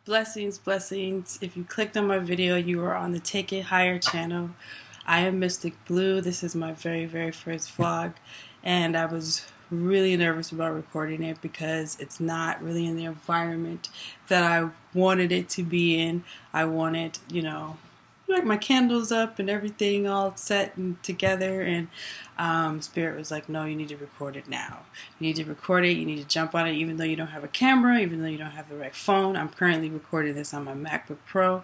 Blessings, blessings. If you clicked on my video, you are on the Take It Higher channel. I am Mystic Blue. This is my very first vlog, and I was really nervous about recording it because it's not really in the environment that I wanted it to be in. I wanted, like my candles up and everything all set and together, and Spirit was like, no, you need to record it now. You need to record it. You need to jump on it, even though you don't have a camera, even though you don't have the right phone. I'm currently recording this on my MacBook Pro.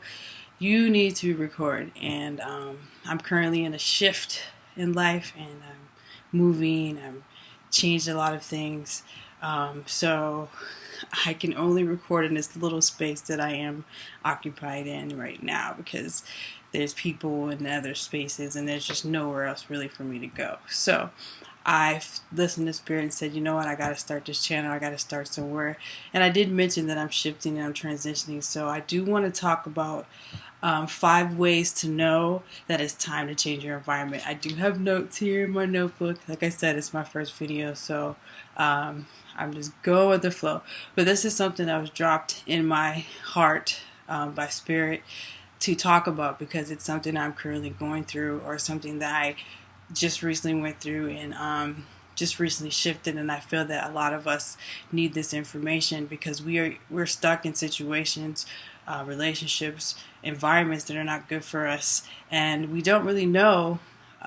You need to record, and I'm currently in a shift in life, and I'm moving. I'm changed a lot of things, so I can only record in this little space that I am occupied in right now because there's people in other spaces and there's just nowhere else really for me to go. So I listened to Spirit and said, you know what, I got to start this channel. I got to start somewhere. And I did mention that I'm shifting and I'm transitioning. So I do want to talk about 5 ways to know that it's time to change your environment. I do have notes here in my notebook. Like I said, it's my first video, so I'm just going with the flow. But this is something that was dropped in my heart by Spirit to talk about because it's something I'm currently going through, or something that I just recently went through and just recently shifted. And I feel that a lot of us need this information because we're stuck in situations, relationships, environments that are not good for us, and we don't really know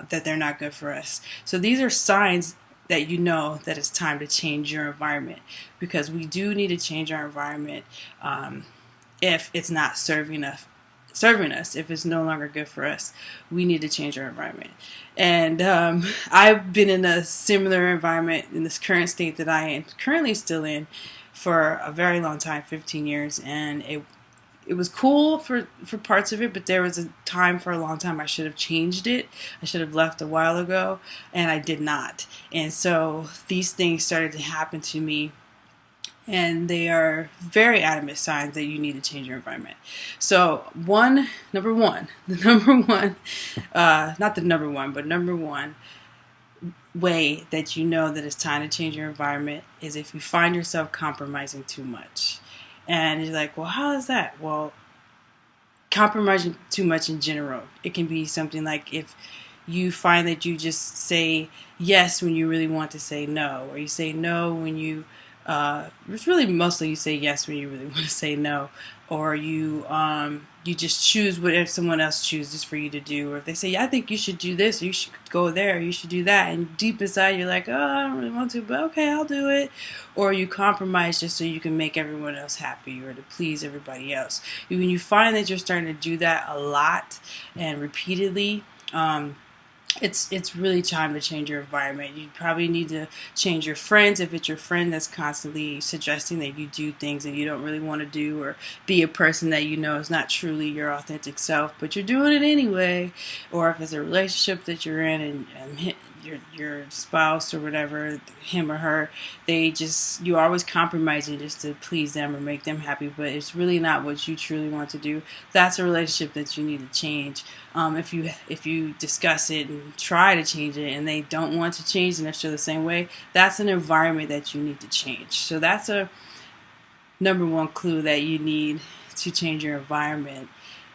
that they're not good for us. So these are signs that you know that it's time to change your environment, because we do need to change our environment if it's not serving us. If it's no longer good for us, we need to change our environment. And I've been in a similar environment in this current state that I am currently still in for a very long time, 15 years, and it was cool for parts of it, but there was a time for a long time I should have changed it. I should have left a while ago, and I did not. And so these things started to happen to me, and they are very adamant signs that you need to change your environment. So number one, not the number one, but number one way that you know that it's time to change your environment is if you find yourself compromising too much. And you're like, well, how is that? Well, compromising too much in general. It can be something like if you find that you just say yes when you really want to say no, or you say no when it's really mostly you say yes when you really want to say no, or you just choose whatever someone else chooses for you to do, or if they say, yeah, I think you should do this, or you should go there, or you should do that, and deep inside you're like, oh, I don't really want to, but okay, I'll do it. Or you compromise just so you can make everyone else happy or to please everybody else. When you find that you're starting to do that a lot and repeatedly, it's really time to change your environment. You probably need to change your friends if it's your friend that's constantly suggesting that you do things that you don't really want to do, or be a person that you know is not truly your authentic self, but you're doing it anyway. Or if it's a relationship that you're in and your spouse or whatever, him or her, you're always compromising just to please them or make them happy, but it's really not what you truly want to do. That's a relationship that you need to change. If you discuss it and try to change it and they don't want to change and they're still the same way, that's an environment that you need to change. So that's a number one clue that you need to change your environment,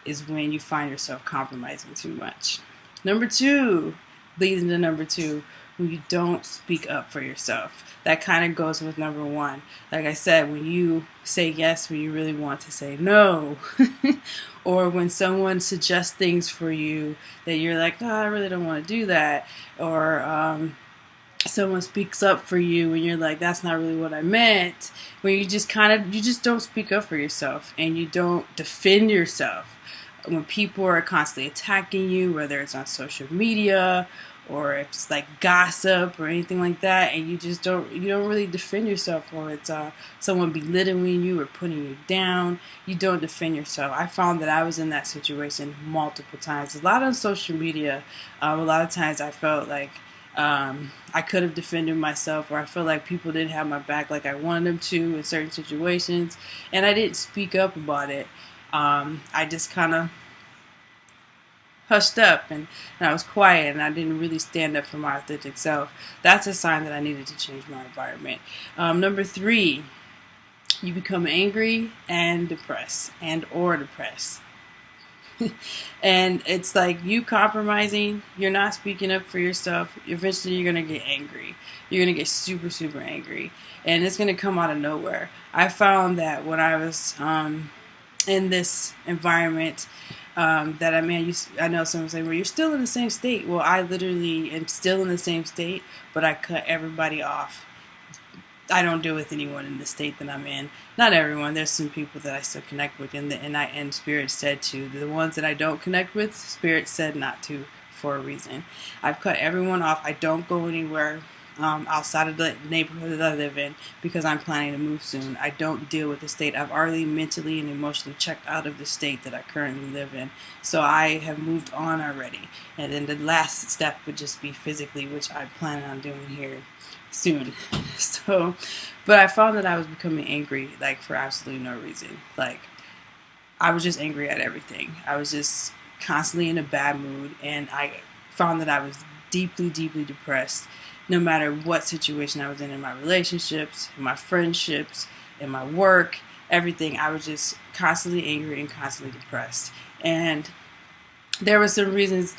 is when you find yourself compromising too much. Number two, leads into number two, when you don't speak up for yourself. That kind of goes with number one. Like I said, when you say yes when you really want to say no, or when someone suggests things for you that you're like, oh, I really don't want to do that, or someone speaks up for you and you're like, that's not really what I meant. When you just don't speak up for yourself and you don't defend yourself. When people are constantly attacking you, whether it's on social media or if it's like gossip or anything like that, and you don't really defend yourself, or it's someone belittling you or putting you down, you don't defend yourself. I found that I was in that situation multiple times. A lot on social media, a lot of times I felt like I could have defended myself, or I felt like people didn't have my back like I wanted them to in certain situations, and I didn't speak up about it. I just kind of hushed up and I was quiet and I didn't really stand up for my authentic self. That's a sign that I needed to change my environment. Number three, You become angry and depressed, or depressed. And it's like you compromising, you're not speaking up for yourself. Eventually, you're going to get angry. You're going to get super, super angry. And it's going to come out of nowhere. I found that when I was in this environment, that I know someone say, well, you're still in the same state. Well, I literally am still in the same state, but I cut everybody off. I don't deal with anyone in the state that I'm in. Not everyone. There's some people that I still connect with, and Spirit said to. The ones that I don't connect with, Spirit said not to for a reason. I've cut everyone off. I don't go anywhere outside of the neighborhood that I live in because I'm planning to move soon. I don't deal with the state. I've already mentally and emotionally checked out of the state that I currently live in. So I have moved on already. And then the last step would just be physically, which I plan on doing here soon. So, but I found that I was becoming angry, like, for absolutely no reason. Like, I was just angry at everything. I was just constantly in a bad mood, and I found that I was deeply, deeply depressed. No matter what situation I was in my relationships, in my friendships, in my work, everything, I was just constantly angry and constantly depressed. And there were some reasons,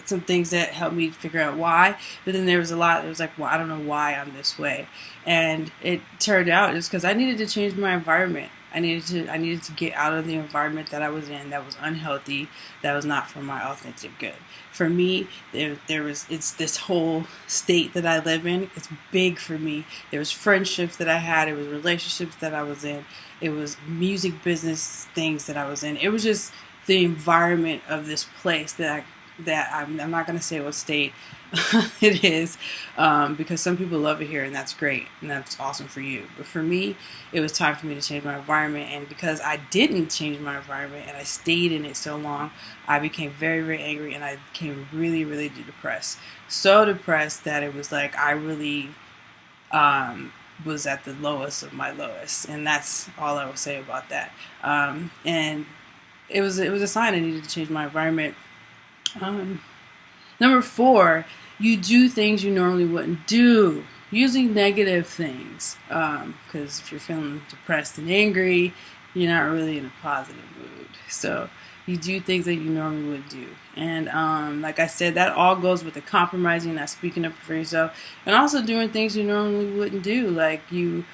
some things that helped me figure out why, but then there was a lot that was like, well, I don't know why I'm this way. And it turned out it's because I needed to change my environment. I needed to get out of the environment that I was in that was unhealthy, that was not for my authentic good. For me, it's this whole state that I live in. It's big for me. There was friendships that I had. It was relationships that I was in. It was music business things that I was in. It was just the environment of this place that I'm not going to say what state it is, because some people love it here, and that's great, and that's awesome for you. But for me, it was time for me to change my environment, and because I didn't change my environment and I stayed in it so long, I became very, very angry, and I became really, really depressed. So depressed that it was like I really was at the lowest of my lowest, and that's all I will say about that. And it was a sign I needed to change my environment. Number 4, you do things you normally wouldn't do. Using negative things. Because if you're feeling depressed and angry, you're not really in a positive mood. So you do things that you normally wouldn't do. And like I said, that all goes with the compromising, not speaking up for yourself, and also doing things you normally wouldn't do. Like you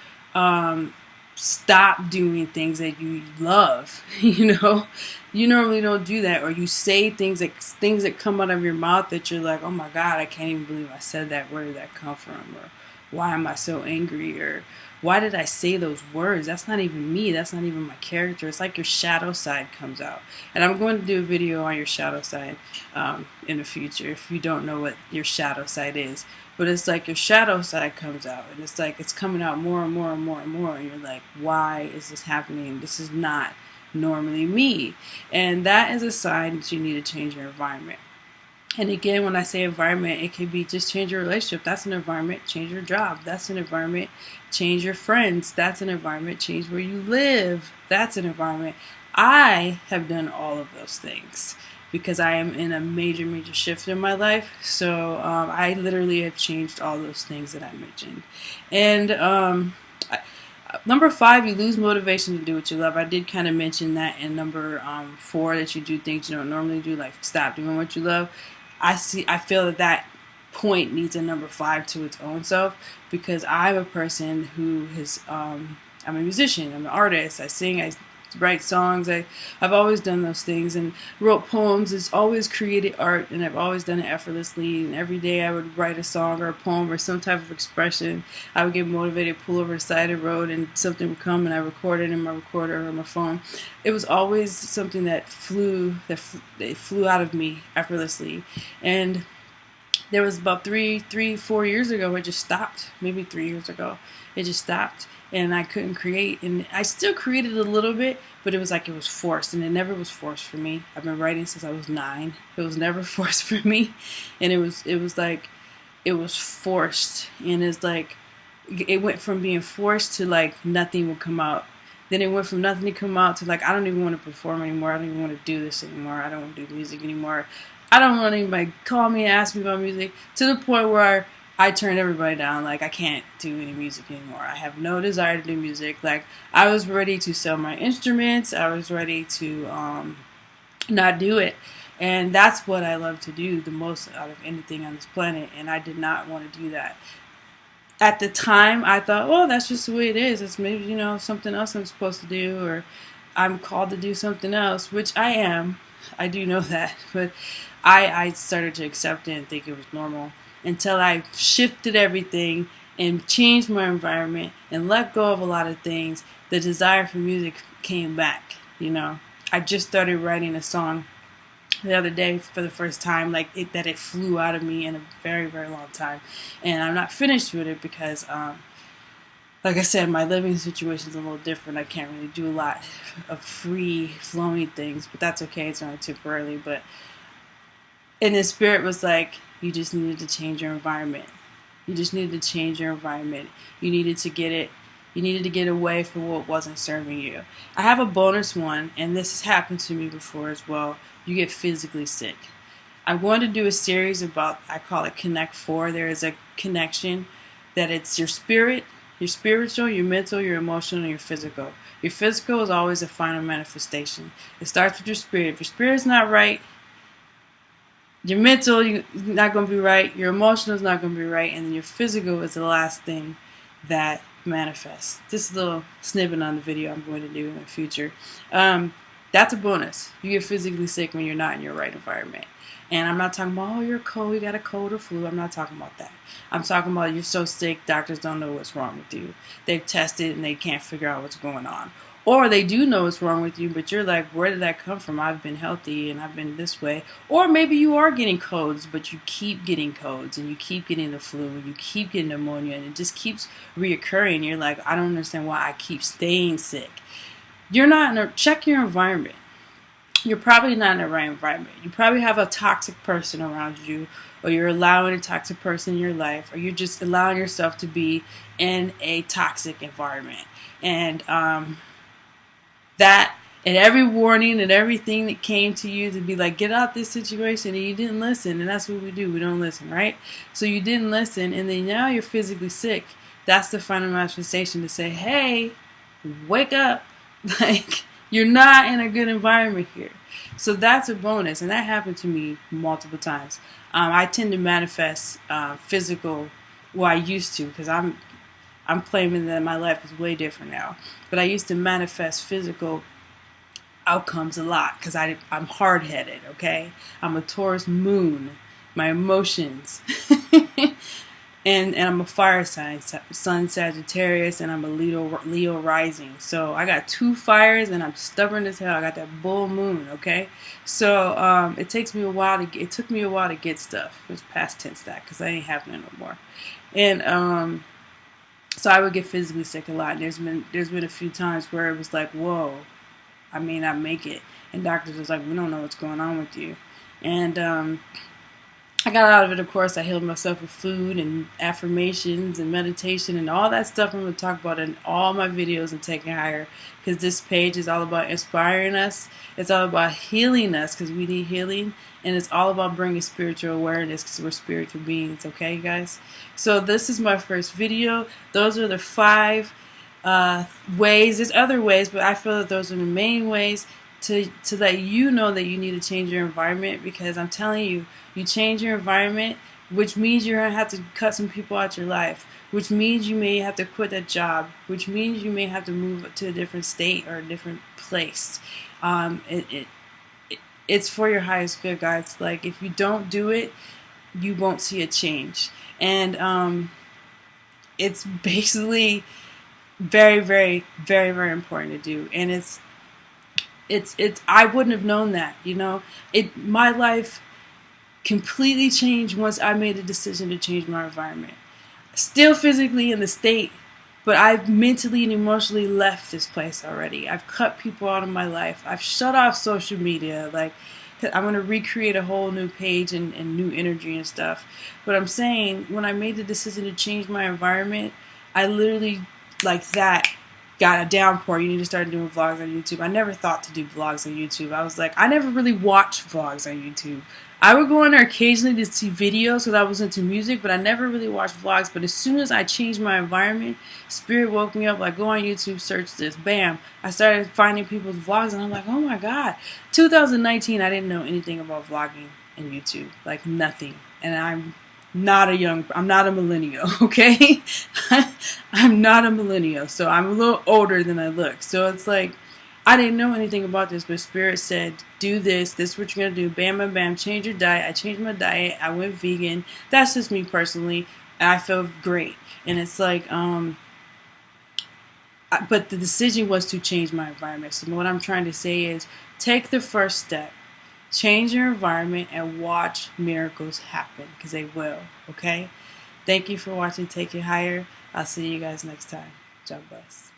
stop doing things that you love. You normally don't do that, or you say things that come out of your mouth that you're like, oh my God, I can't even believe I said that. Where did that come from? Or why am I so angry? Or why did I say those words? That's not even me. That's not even my character. It's like your shadow side comes out. And I'm going to do a video on your shadow side in the future if you don't know what your shadow side is. But it's like your shadow side comes out, and it's like it's coming out more and more and more and more, and you're like, why is this happening? This is not normally me. And that is a sign that you need to change your environment. And again, when I say environment, it could be just change your relationship. That's an environment. Change your job. That's an environment. Change your friends. That's an environment. Change where you live. That's an environment. I have done all of those things because I am in a major, major shift in my life. So I literally have changed all those things that I mentioned. And number 5, you lose motivation to do what you love. I did kind of mention that in number 4, that you do things you don't normally do, like stop doing what you love. I feel that point needs a number 5 to its own self, because I'm a person who has, I'm a musician, I'm an artist, I sing, I write songs, I've always done those things, and wrote poems. It's always created art, and I've always done it effortlessly, and every day I would write a song or a poem or some type of expression. I would get motivated, pull over the side of the road, and something would come, and I record it in my recorder or my phone. It was always something that flew out of me effortlessly. And there was about 4 years ago, it just stopped. Maybe 3 years ago, it just stopped. And I couldn't create, and I still created a little bit, but it was like it was forced, and it never was forced for me. I've been writing since I was 9. It was never forced for me, and it was like it was forced, and it's like it went from being forced to like nothing would come out. Then it went from nothing to come out to like, I don't even want to perform anymore. I don't even want to do this anymore. I don't want to do music anymore. I don't want anybody call me and ask me about music, to the point where I turned everybody down. Like, I can't do any music anymore. I have no desire to do music. Like, I was ready to sell my instruments. I was ready to not do it. And that's what I love to do the most out of anything on this planet. And I did not want to do that. At the time, I thought, oh, that's just the way it is. It's maybe, something else I'm supposed to do, or I'm called to do something else, which I am. I do know that. But I started to accept it and think it was normal until I shifted everything and changed my environment and let go of a lot of things. The desire for music came back. I just started writing a song the other day for the first time, that it flew out of me in a very, very long time. And I'm not finished with it because, like I said, my living situation is a little different. I can't really do a lot of free flowing things, but that's okay. It's only temporarily. But in the spirit was like, you just needed to change your environment. You just needed to change your environment. You needed to get it. You needed to get away from what wasn't serving you. I have a bonus one, and this has happened to me before as well. You get physically sick. I'm going to do a series about, I call it Connect 4. There is a connection that it's your spirit, your spiritual, your mental, your emotional, and your physical. Your physical is always a final manifestation. It starts with your spirit. If your spirit's not right, your mental is not going to be right, your emotional is not going to be right, and then your physical is the last thing that manifests. This is a little snippet on the video I'm going to do in the future. That's a bonus. You get physically sick when you're not in your right environment. And I'm not talking about, oh, you're cold, you got a cold or flu. I'm not talking about that. I'm talking about you're so sick, doctors don't know what's wrong with you. They've tested and they can't figure out what's going on. Or they do know what's wrong with you, but you're like, where did that come from? I've been healthy and I've been this way. Or maybe you are getting colds, but you keep getting colds and you keep getting the flu and you keep getting pneumonia and it just keeps reoccurring. You're like, I don't understand why I keep staying sick. You're not check your environment. You're probably not in the right environment. You probably have a toxic person around you, or you're allowing a toxic person in your life, or you're just allowing yourself to be in a toxic environment. And that and every warning and everything that came to you to be like, get out this situation, and you didn't listen. And that's what we do. We don't listen, right? So you didn't listen, and then now you're physically sick. That's the final manifestation to say, hey, wake up. Like, you're not in a good environment here. So that's a bonus, and that happened to me multiple times. I tend to manifest physical, well, I used to, because I'm claiming that my life is way different now. But I used to manifest physical outcomes a lot because I'm hard-headed, okay? I'm a Taurus moon, my emotions. and I'm a fire sign, Sun Sagittarius, and I'm a Leo rising. So I got 2 fires, and I'm stubborn as hell. I got that bull moon, okay? So it took me a while to get stuff. It was past tense that because that ain't happening no more. And so I would get physically sick a lot. There's been a few times where it was like, whoa, I may not make it. And doctors was like, we don't know what's going on with you. And I got out of it, of course. I healed myself with food and affirmations and meditation and all that stuff I'm going to talk about in all my videos and Taking Higher, because this page is all about inspiring us. It's all about healing us because we need healing. And it's all about bringing spiritual awareness because we're spiritual beings, okay, guys? So this is my first video. Those are the 5 ways. There's other ways, but I feel that those are the main ways to let you know that you need to change your environment, because I'm telling you, you change your environment, which means you're going to have to cut some people out your life, which means you may have to quit that job, which means you may have to move to a different state or a different place. It's for your highest good, guys. Like, if you don't do it, you won't see a change. And it's basically very, very, very, very important to do. And it's I wouldn't have known that, my life completely changed once I made a decision to change my environment. Still physically in the state, but I've mentally and emotionally left this place already. I've cut people out of my life. I've shut off social media. Like, I'm going to recreate a whole new page and new energy and stuff. But I'm saying, when I made the decision to change my environment, I literally, like that, got a downpour. You need to start doing vlogs on YouTube. I never thought to do vlogs on YouTube. I was like, I never really watched vlogs on YouTube. I would go on there occasionally to see videos because I was into music, but I never really watched vlogs. But as soon as I changed my environment, Spirit woke me up, like, go on YouTube, search this. Bam. I started finding people's vlogs, and I'm like, oh my God. 2019, I didn't know anything about vlogging and YouTube. Like, nothing. And I'm not a millennial, okay? I'm not a millennial. So I'm a little older than I look. So it's like, I didn't know anything about this, but Spirit said, do this. This is what you're going to do. Bam, bam, bam. Change your diet. I changed my diet. I went vegan. That's just me personally. And I felt great. And it's like, but the decision was to change my environment. So what I'm trying to say is take the first step. Change your environment and watch miracles happen, because they will. Okay? Thank you for watching Take It Higher. I'll see you guys next time. God bless.